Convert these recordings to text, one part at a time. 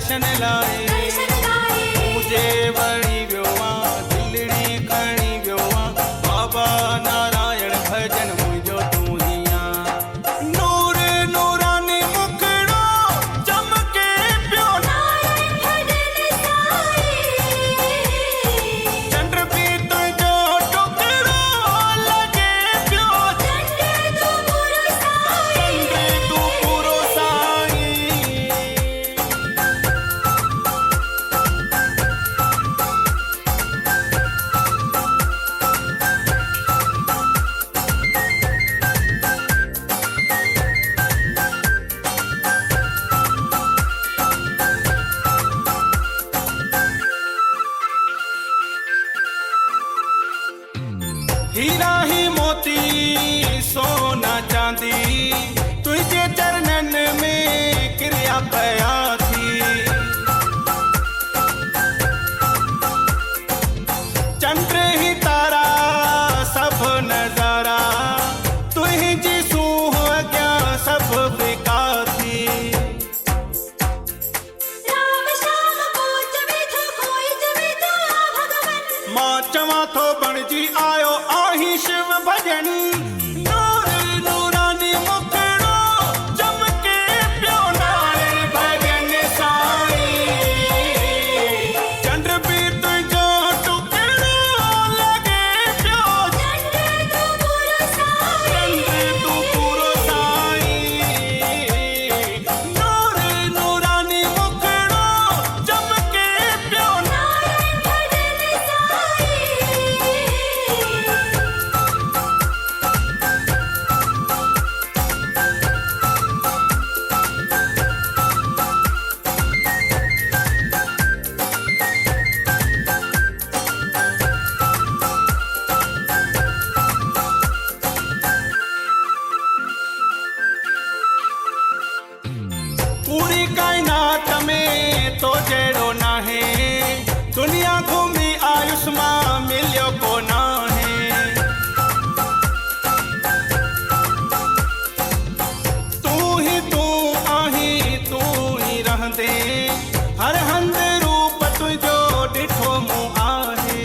दर्शन लाए मुझे वणी व्योमा दिलड़ी खणी व्योमा बाबा नारायण भजन मुझो तू हिया नूर नूरानी मुखड़ो चमके प्यो चंद्र भी तुझो टुकड़ो लगे प्यो चंद्र तू पूरो साई हीरा ही मोती सोना चांदी तुझे चरणन में क्रिया पया थी चंद्र ही तारा सब नजारा तुझी सूह क्या सब विका थी मां चवा थो बणजी आयो आही शिव भजन नूर नूरानी मुखड़ो चमके प्यो नारायण भजन साई चंद्र भी तुझो टुकड़ो लगे प्यो चंद्र तू पूरो साई नूर नूरानी मुखड़ो चमके प्यो पूरी कायनात में तो जड़ो ना है दुनिया घूमी आयुष्मान मिलियो को ना है तू ही रह दे हर हंद रूप तुझो डिठो मुँह आहे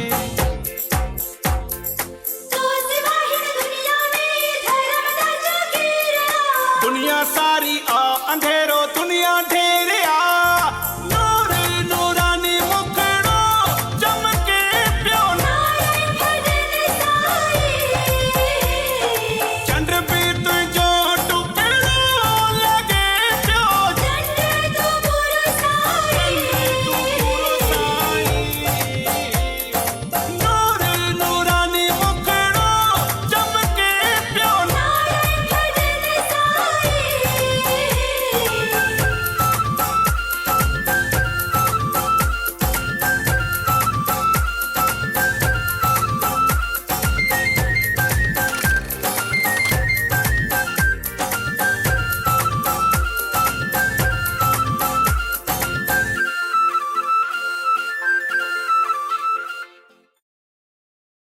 दुनिया सारी आ अंधेरो दुनिया